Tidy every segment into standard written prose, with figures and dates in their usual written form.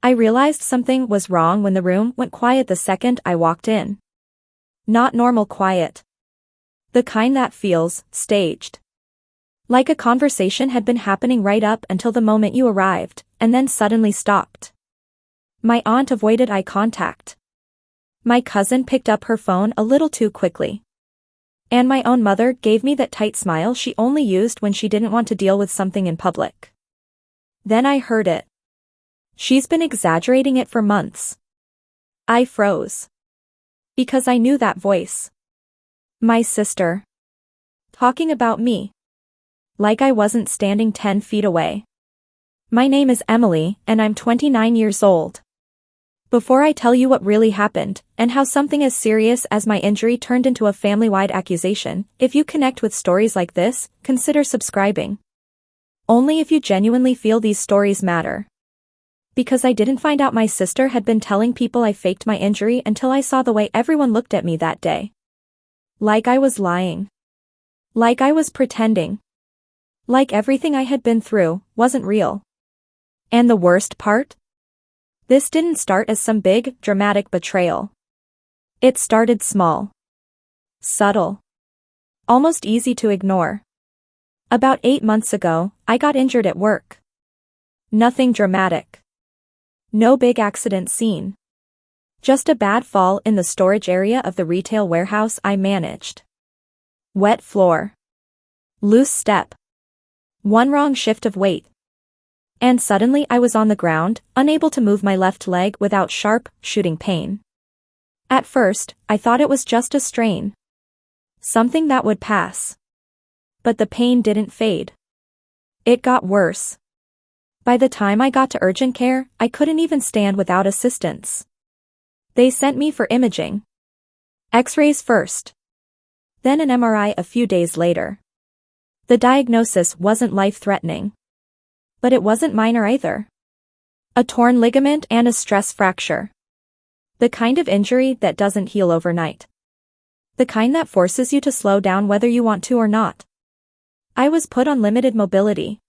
I realized something was wrong when the room went quiet the second I walked in. Not normal quiet. The kind that feels staged. Like a conversation had been happening right up until the moment you arrived, and then suddenly stopped. My aunt avoided eye contact. My cousin picked up her phone a little too quickly. And my own mother gave me that tight smile she only used when she didn't want to deal with something in public. Then I heard it. She's been exaggerating it for months. I froze. Because I knew that voice. My sister. Talking about me. Like I wasn't standing 10 feet away. My name is Emily, and I'm 29 years old. Before I tell you what really happened, and how something as serious as my injury turned into a family-wide accusation, if you connect with stories like this, consider subscribing. Only if you genuinely feel these stories matter. Because I didn't find out my sister had been telling people I faked my injury until I saw the way everyone looked at me that day. Like I was lying. Like I was pretending. Like everything I had been through wasn't real. And the worst part? This didn't start as some big, dramatic betrayal. It started small. Subtle. Almost easy to ignore. About 8 months ago, I got injured at work. Nothing dramatic. No big accident scene. Just a bad fall in the storage area of the retail warehouse I managed. Wet floor. Loose step. One wrong shift of weight. And suddenly I was on the ground, unable to move my left leg without sharp, shooting pain. At first, I thought it was just a strain. Something that would pass. But the pain didn't fade. It got worse. By the time I got to urgent care, I couldn't even stand without assistance. They sent me for imaging. X-rays first. Then an MRI a few days later. The diagnosis wasn't life-threatening. But it wasn't minor either. A torn ligament and a stress fracture. The kind of injury that doesn't heal overnight. The kind that forces you to slow down whether you want to or not. I was put on limited mobility.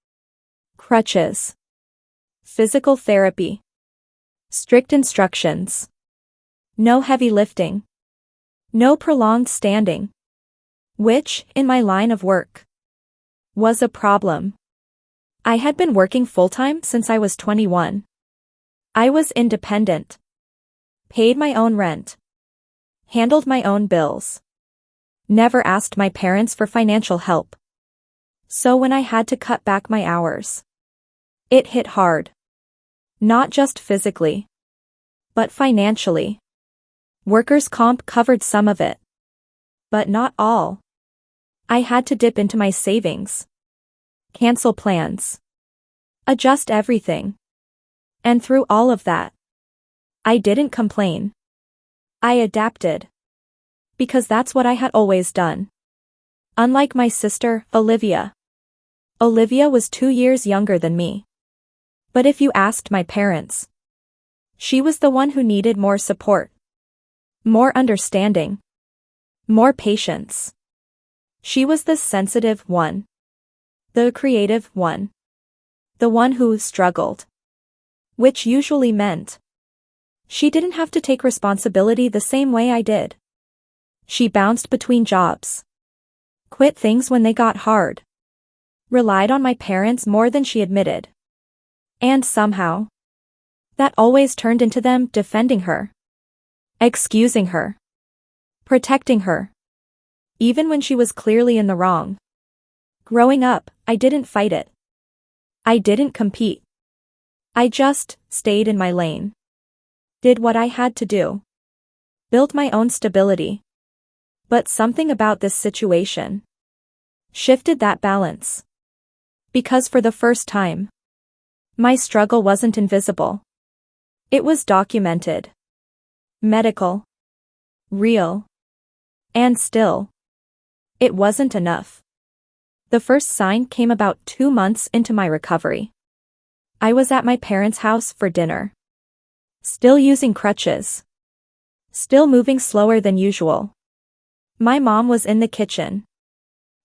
Crutches. Physical therapy. Strict instructions. No heavy lifting. No prolonged standing. Which, in my line of work, was a problem. I had been working full-time since I was 21. I was independent. Paid my own rent. Handled my own bills. Never asked my parents for financial help. So when I had to cut back my hours, it hit hard. Not just physically, but financially. Workers' comp covered some of it. But not all. I had to dip into my savings. Cancel plans. Adjust everything. And through all of that, I didn't complain. I adapted. Because that's what I had always done. Unlike my sister, Olivia. Olivia was 2 years younger than me. But if you asked my parents, she was the one who needed more support. More understanding. More patience. She was the sensitive one. The creative one. The one who struggled. Which usually meant she didn't have to take responsibility the same way I did. She bounced between jobs. Quit things when they got hard. Relied on my parents more than she admitted. And somehow, that always turned into them defending her. Excusing her. Protecting her. Even when she was clearly in the wrong. Growing up, I didn't fight it. I didn't compete. I just stayed in my lane. Did what I had to do. Built my own stability. But something about this situation shifted that balance. Because for the first time, my struggle wasn't invisible. It was documented. Medical. Real. And still, it wasn't enough. The first sign came about 2 months into my recovery. I was at my parents' house for dinner. Still using crutches. Still moving slower than usual. My mom was in the kitchen.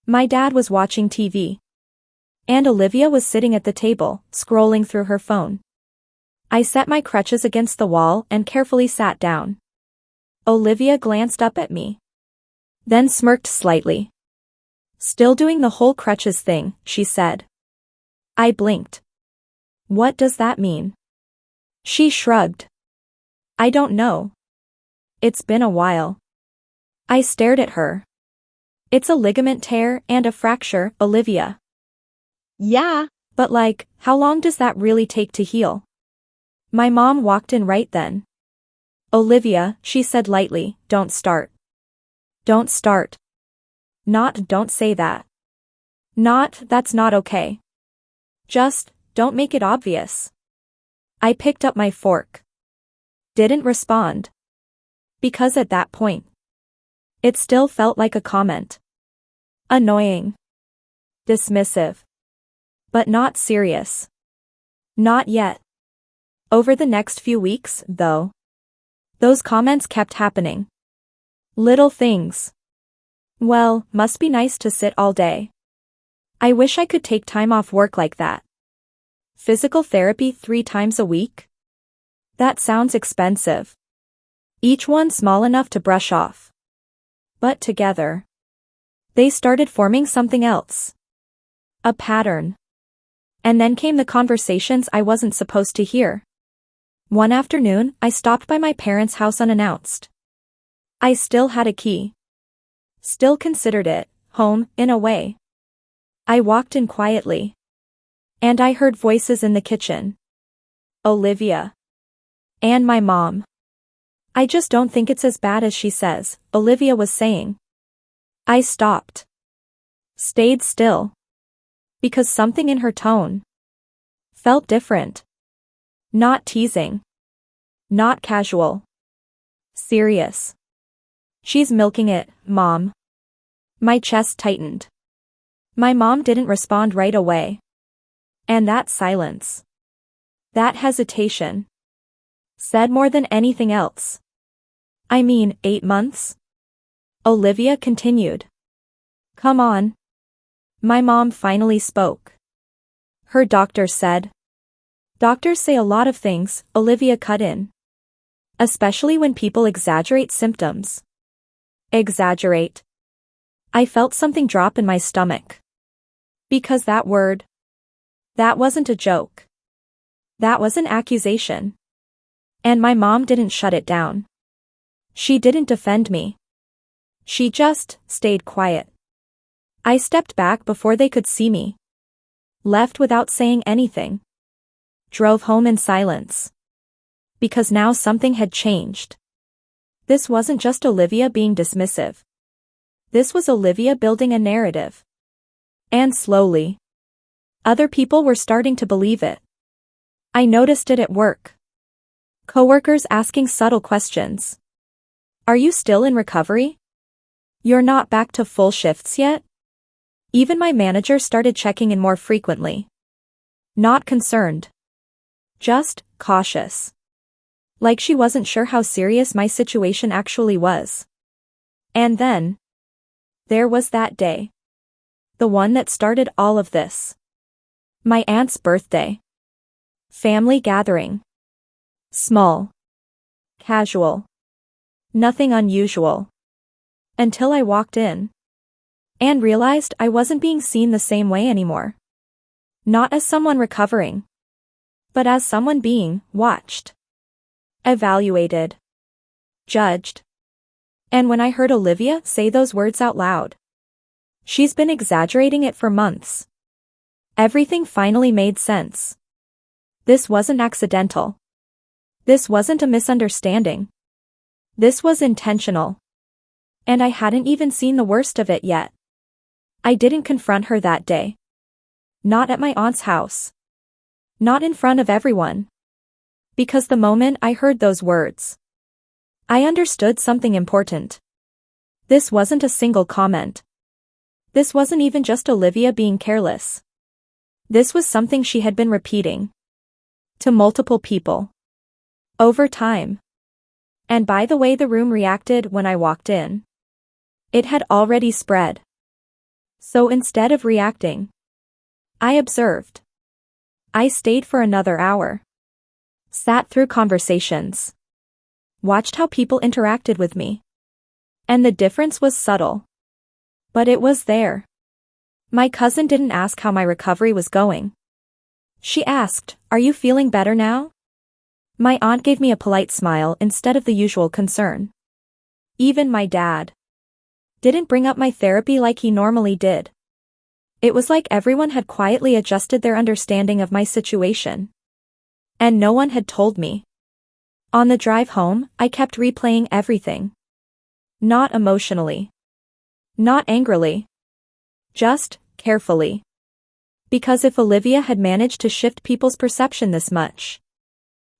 My dad was watching TV. And Olivia was sitting at the table, scrolling through her phone. I set my crutches against the wall and carefully sat down. Olivia glanced up at me. Then smirked slightly. Still doing the whole crutches thing, she said. I blinked. What does that mean? She shrugged. I don't know. It's been a while. I stared at her. It's a ligament tear and a fracture, Olivia. Yeah, but how long does that really take to heal? My mom walked in right then. Olivia, she said lightly, don't start. Don't start. Not don't say that. Not that's not okay. Just, don't make it obvious. I picked up my fork. Didn't respond. Because at that point, it still felt like a comment. Annoying. Dismissive. But not serious. Not yet. Over the next few weeks, though, those comments kept happening. Little things. Well, must be nice to sit all day. I wish I could take time off work like that. Physical therapy 3 times a week? That sounds expensive. Each one small enough to brush off. But together, they started forming something else. A pattern. And then came the conversations I wasn't supposed to hear. One afternoon, I stopped by my parents' house unannounced. I still had a key. Still considered it home, in a way. I walked in quietly. And I heard voices in the kitchen. Olivia. And my mom. I just don't think it's as bad as she says, Olivia was saying. I stopped. Stayed still. Because something in her tone felt different. Not teasing. Not casual. Serious. She's milking it, Mom. My chest tightened. My mom didn't respond right away. And that silence. That hesitation. Said more than anything else. I mean, 8 months? Olivia continued. Come on. My mom finally spoke. Her doctor said. Doctors say a lot of things, Olivia cut in. Especially when people exaggerate symptoms. Exaggerate. I felt something drop in my stomach. Because that word. That wasn't a joke. That was an accusation. And my mom didn't shut it down. She didn't defend me. She just stayed quiet. I stepped back before they could see me. Left without saying anything. Drove home in silence. Because now something had changed. This wasn't just Olivia being dismissive. This was Olivia building a narrative. And slowly, other people were starting to believe it. I noticed it at work. Coworkers asking subtle questions. Are you still in recovery? You're not back to full shifts yet? Even my manager started checking in more frequently. Not concerned. Just cautious. Like she wasn't sure how serious my situation actually was. And then, there was that day. The one that started all of this. My aunt's birthday. Family gathering. Small. Casual. Nothing unusual. Until I walked in. And realized I wasn't being seen the same way anymore. Not as someone recovering. But as someone being watched. Evaluated. Judged. And when I heard Olivia say those words out loud. She's been exaggerating it for months. Everything finally made sense. This wasn't accidental. This wasn't a misunderstanding. This was intentional. And I hadn't even seen the worst of it yet. I didn't confront her that day. Not at my aunt's house. Not in front of everyone. Because the moment I heard those words, I understood something important. This wasn't a single comment. This wasn't even just Olivia being careless. This was something she had been repeating. To multiple people. Over time. And by the way the room reacted when I walked in. It had already spread. So instead of reacting, I observed. I stayed for another hour. Sat through conversations. Watched how people interacted with me. And the difference was subtle. But it was there. My cousin didn't ask how my recovery was going. She asked, "Are you feeling better now?" My aunt gave me a polite smile instead of the usual concern. Even my dad didn't bring up my therapy like he normally did. It was like everyone had quietly adjusted their understanding of my situation. And no one had told me. On the drive home, I kept replaying everything. Not emotionally. Not angrily. Just carefully. Because if Olivia had managed to shift people's perception this much,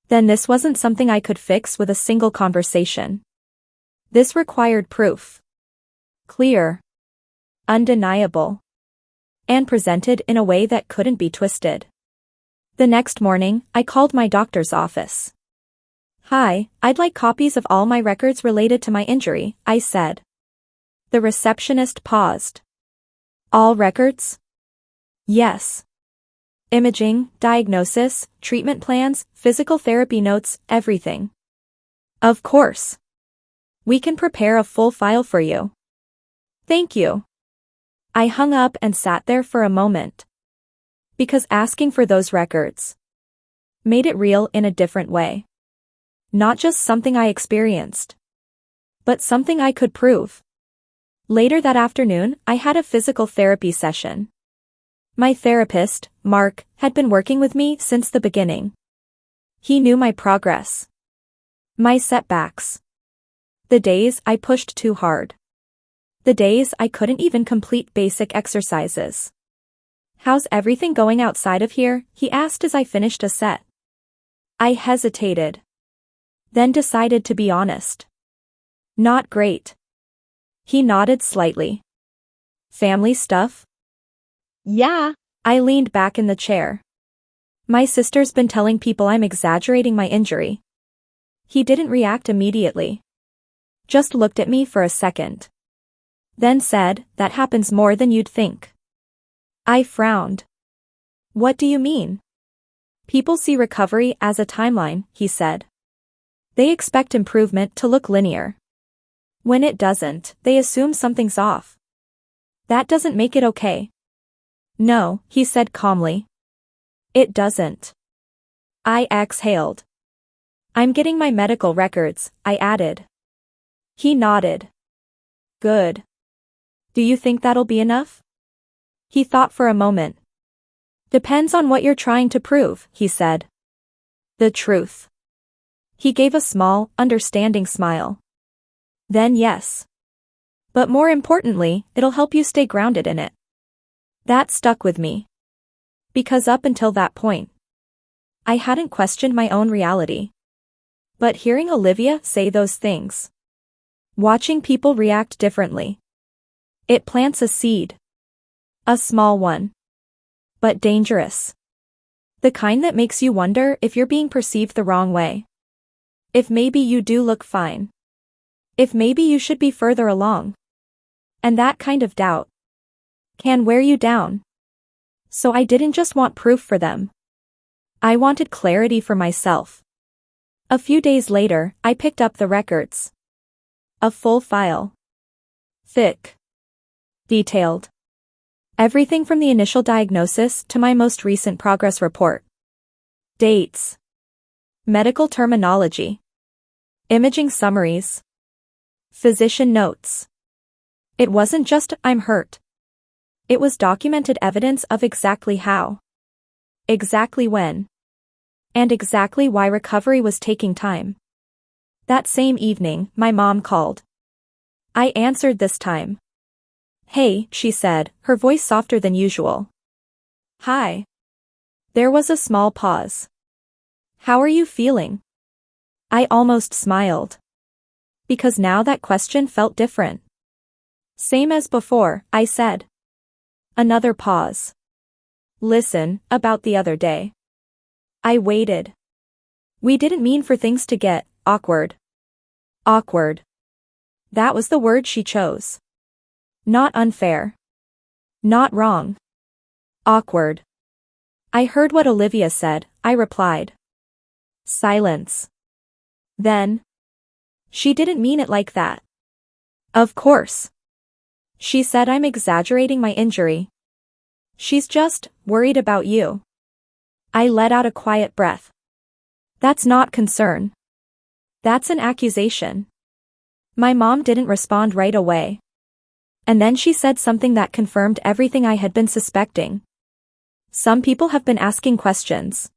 then this wasn't something I could fix with a single conversation. This required proof. Clear. Undeniable. And presented in a way that couldn't be twisted. The next morning, I called my doctor's office. "Hi, I'd like copies of all my records related to my injury," I said. The receptionist paused. "All records?" "Yes. Imaging, diagnosis, treatment plans, physical therapy notes, everything." "Of course. We can prepare a full file for you." "Thank you." I hung up and sat there for a moment. Because asking for those records made it real in a different way. Not just something I experienced, but something I could prove. Later that afternoon, I had a physical therapy session. My therapist, Mark, had been working with me since the beginning. He knew my progress. My setbacks. The days I pushed too hard. The days I couldn't even complete basic exercises. "How's everything going outside of here?" he asked as I finished a set. I hesitated. Then decided to be honest. "Not great." He nodded slightly. "Family stuff?" Yeah. I leaned back in the chair. "My sister's been telling people I'm exaggerating my injury." He didn't react immediately. Just looked at me for a second. Then said, "That happens more than you'd think." I frowned. "What do you mean?" "People see recovery as a timeline," he said. "They expect improvement to look linear. When it doesn't, they assume something's off. That doesn't make it okay." "No," he said calmly. "It doesn't." I exhaled. "I'm getting my medical records," I added. He nodded. "Good. Do you think that'll be enough?" He thought for a moment. "Depends on what you're trying to prove," he said. "The truth." He gave a small, understanding smile. "Then yes. But more importantly, it'll help you stay grounded in it." That stuck with me. Because up until that point, I hadn't questioned my own reality. But hearing Olivia say those things, watching people react differently, it plants a seed. A small one. But dangerous. The kind that makes you wonder if you're being perceived the wrong way. If maybe you do look fine. If maybe you should be further along. And that kind of doubt can wear you down. So I didn't just want proof for them. I wanted clarity for myself. A few days later, I picked up the records. A full file. Thick. Detailed. Everything from the initial diagnosis to my most recent progress report. Dates. Medical terminology. Imaging summaries. Physician notes. It wasn't just, "I'm hurt." It was documented evidence of exactly how. Exactly when. And exactly why recovery was taking time. That same evening, my mom called. I answered this time. "Hey," she said, her voice softer than usual. "Hi." There was a small pause. "How are you feeling?" I almost smiled. Because now that question felt different. "Same as before," I said. Another pause. "Listen, about the other day." I waited. We didn't mean for things to get awkward. Awkward. That was the word she chose. Not unfair. Not wrong. Awkward. "I heard what Olivia said," I replied. Silence. Then. She didn't mean it like that. Of course. She said I'm exaggerating my injury. She's just worried about you. I let out a quiet breath. That's not concern. That's an accusation. My mom didn't respond right away. And then she said something that confirmed everything I had been suspecting. Some people have been asking questions.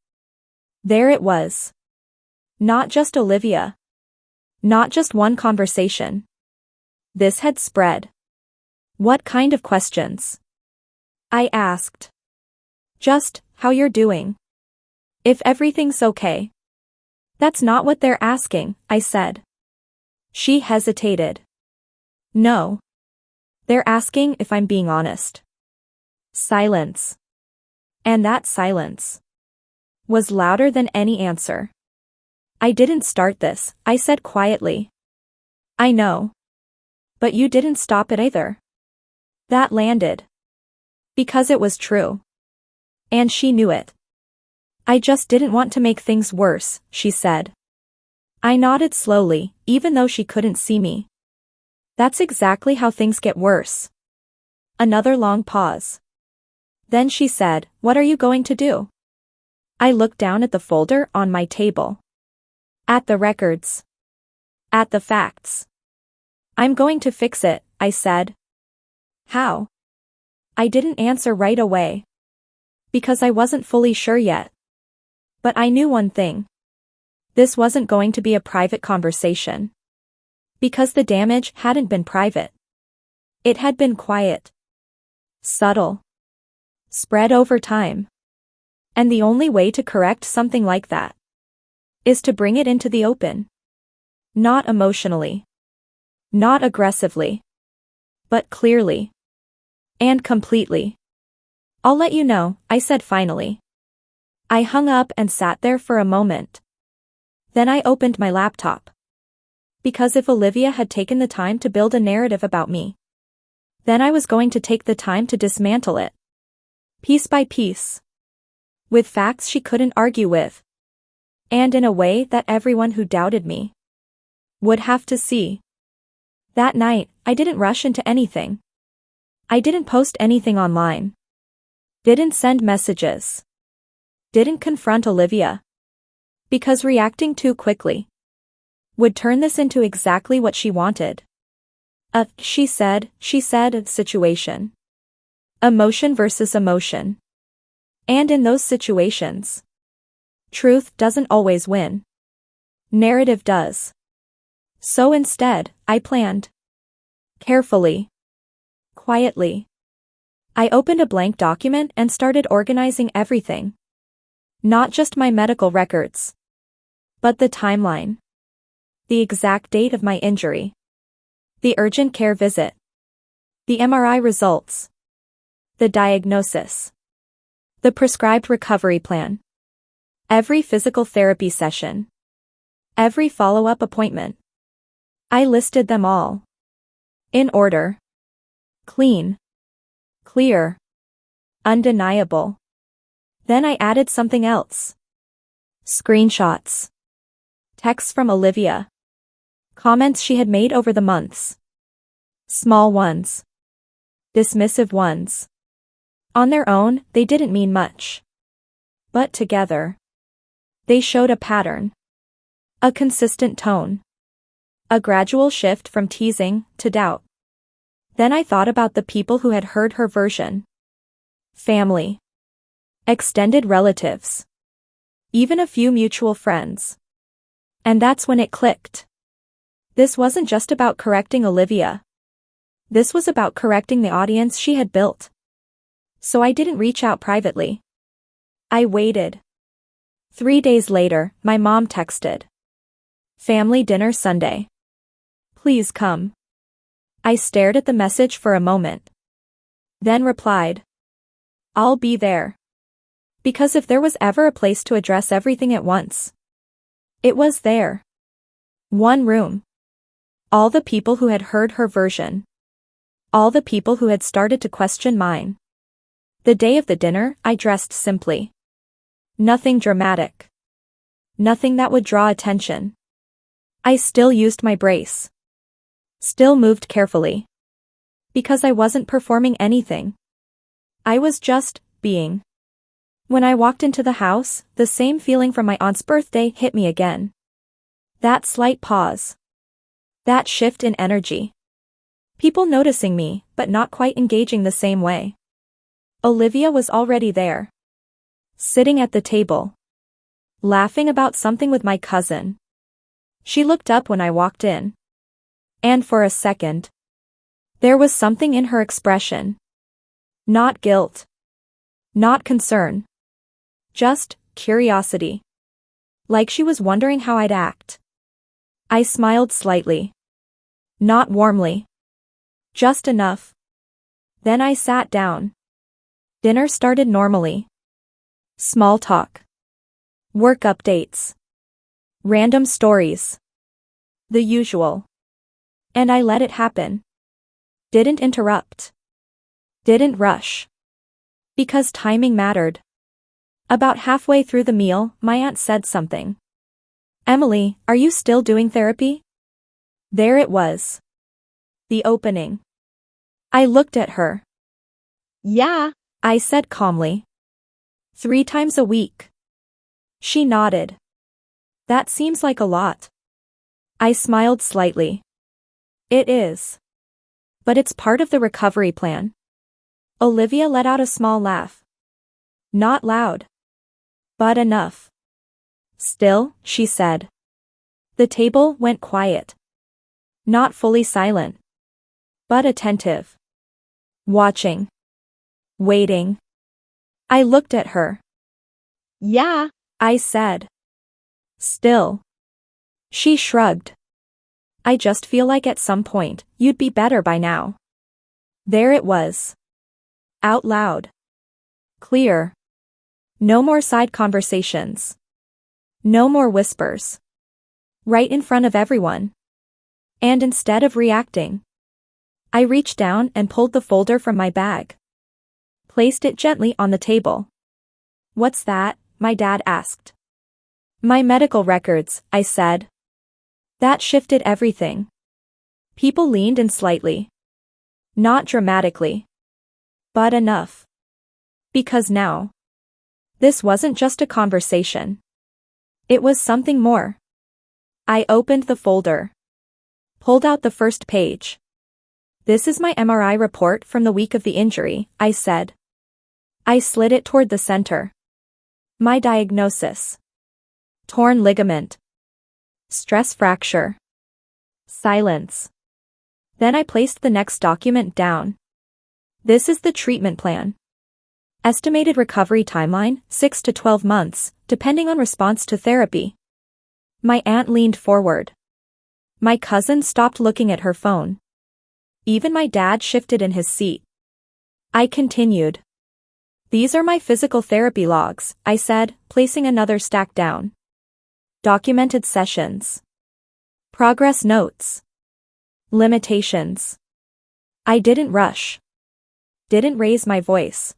There it was. Not just Olivia. Not just one conversation. This had spread. What kind of questions? I asked. Just, how you're doing. If everything's okay. That's not what they're asking, I said. She hesitated. No. They're asking if I'm being honest. Silence. And that silence was louder than any answer. I didn't start this, I said quietly. I know. But you didn't stop it either. That landed. Because it was true. And she knew it. I just didn't want to make things worse, she said. I nodded slowly, even though she couldn't see me. That's exactly how things get worse. Another long pause. Then she said, what are you going to do? I looked down at the folder on my table. At the records. At the facts. I'm going to fix it, I said. How? I didn't answer right away. Because I wasn't fully sure yet. But I knew one thing. This wasn't going to be a private conversation. Because the damage hadn't been private. It had been quiet. Subtle. Spread over time. And the only way to correct something like that is to bring it into the open. Not emotionally. Not aggressively. But clearly. And completely. I'll let you know, I said finally. I hung up and sat there for a moment. Then I opened my laptop. Because if Olivia had taken the time to build a narrative about me, then I was going to take the time to dismantle it. Piece by piece. With facts she couldn't argue with. And in a way that everyone who doubted me would have to see. That night, I didn't rush into anything. I didn't post anything online. Didn't send messages. Didn't confront Olivia. Because reacting too quickly would turn this into exactly what she wanted. She said, situation. Emotion versus emotion. And in those situations, truth doesn't always win. Narrative does. So instead, I planned. Carefully. Quietly. I opened a blank document and started organizing everything. Not just my medical records. But the timeline. The exact date of my injury. The urgent care visit. The MRI results. The diagnosis. The prescribed recovery plan. Every physical therapy session. Every follow-up appointment. I listed them all. In order. Clean. Clear. Undeniable. Then I added something else. Screenshots. Texts from Olivia. Comments she had made over the months. Small ones. Dismissive ones. On their own, they didn't mean much. But together, they showed a pattern. A consistent tone. A gradual shift from teasing to doubt. Then I thought about the people who had heard her version. Family. Extended relatives. Even a few mutual friends. And that's when it clicked. This wasn't just about correcting Olivia. This was about correcting the audience she had built. So I didn't reach out privately. I waited. 3 days later, my mom texted. Family dinner Sunday. Please come. I stared at the message for a moment. Then replied. I'll be there. Because if there was ever a place to address everything at once, it was there. One room. All the people who had heard her version. All the people who had started to question mine. The day of the dinner, I dressed simply. Nothing dramatic. Nothing that would draw attention. I still used my brace. Still moved carefully. Because I wasn't performing anything. I was just being. When I walked into the house, the same feeling from my aunt's birthday hit me again. That slight pause. That shift in energy. People noticing me, but not quite engaging the same way. Olivia was already there. Sitting at the table. Laughing about something with my cousin. She looked up when I walked in. And for a second. There was something in her expression. Not guilt. Not concern. Just curiosity. Like she was wondering how I'd act. I smiled slightly. Not warmly. Just enough. Then I sat down. Dinner started normally. Small talk. Work updates. Random stories. The usual. And I let it happen. Didn't interrupt. Didn't rush. Because timing mattered. About halfway through the meal, my aunt said something. "Emily, are you still doing therapy?" There it was. The opening. I looked at her. "Yeah," I said calmly. 3 times a week. She nodded. "That seems like a lot." I smiled slightly. "It is. But it's part of the recovery plan." Olivia let out a small laugh. Not loud. But enough. "Still," she said. The table went quiet. Not fully silent. But attentive. Watching. Waiting. I looked at her. "Yeah," I said. "Still." She shrugged. "I just feel like at some point, you'd be better by now." There it was. Out loud. Clear. No more side conversations. No more whispers. Right in front of everyone. And instead of reacting, I reached down and pulled the folder from my bag. Placed it gently on the table. "What's that?" my dad asked. "My medical records," I said. That shifted everything. People leaned in slightly. Not dramatically. But enough. Because now. This wasn't just a conversation. It was something more. I opened the folder. Pulled out the first page. "This is my MRI report from the week of the injury," I said. I slid it toward the center. My diagnosis. Torn ligament. Stress fracture. Silence. Then I placed the next document down. "This is the treatment plan. Estimated recovery timeline, 6 to 12 months, depending on response to therapy." My aunt leaned forward. My cousin stopped looking at her phone. Even my dad shifted in his seat. I continued. "These are my physical therapy logs," I said, placing another stack down. Documented sessions. Progress notes. Limitations. I didn't rush. Didn't raise my voice.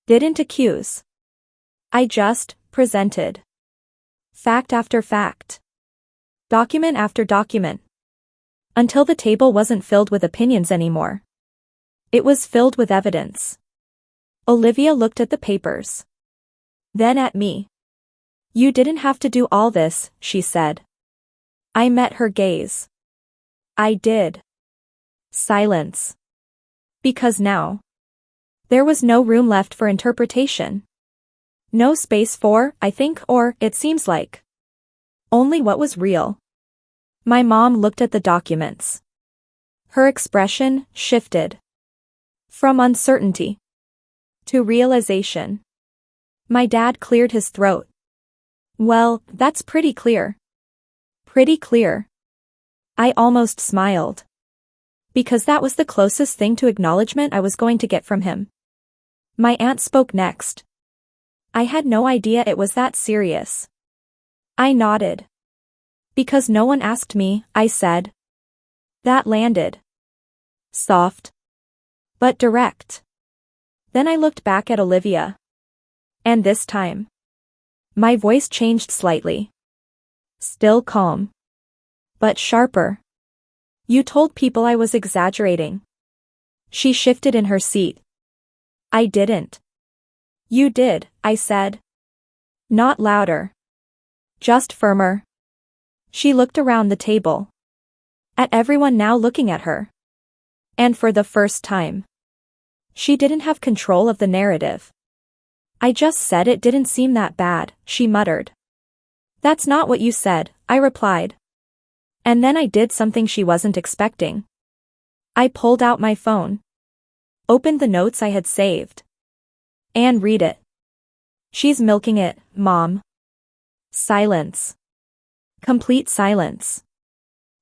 Didn't accuse. I just presented. Fact after fact. Document after document. Until the table wasn't filled with opinions anymore. It was filled with evidence. Olivia looked at the papers. Then at me. "You didn't have to do all this," she said. I met her gaze. I did. Silence. Because now. There was no room left for interpretation. No space for, "I think," or "it seems like." Only what was real. My mom looked at the documents. Her expression shifted. From uncertainty to realization. My dad cleared his throat. "Well, that's pretty clear." Pretty clear. I almost smiled. Because that was the closest thing to acknowledgement I was going to get from him. My aunt spoke next. I had no idea it was that serious. I nodded. "Because no one asked me," I said. That landed. Soft. But direct. Then I looked back at Olivia. And this time. My voice changed slightly. Still calm. But sharper. You told people I was exaggerating. She shifted in her seat. I didn't. You did, I said. Not louder. Just firmer. She looked around the table. At everyone now looking at her. And for the first time. She didn't have control of the narrative. I just said it didn't seem that bad, she muttered. That's not what you said, I replied. And then I did something she wasn't expecting. I pulled out my phone. Opened the notes I had saved. And read it. She's milking it, Mom. Silence. Complete silence.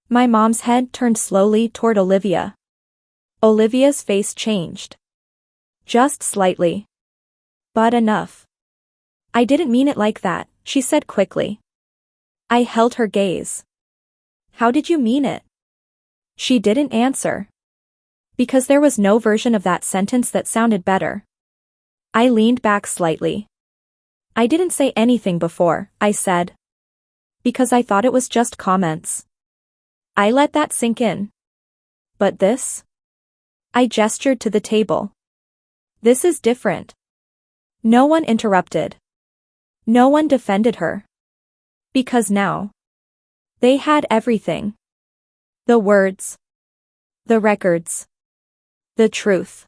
My mom's head turned slowly toward Olivia. Olivia's face changed. Just slightly. But enough. I didn't mean it like that, she said quickly. I held her gaze. How did you mean it? She didn't answer. Because there was no version of that sentence that sounded better. I leaned back slightly. I didn't say anything before, I said. Because I thought it was just comments. I let that sink in. But this? I gestured to the table. This is different. No one interrupted. No one defended her. Because now. They had everything. The words. The records. The truth.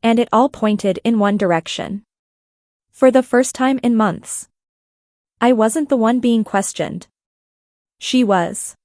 And it all pointed in one direction. For the first time in months. I wasn't the one being questioned. She was.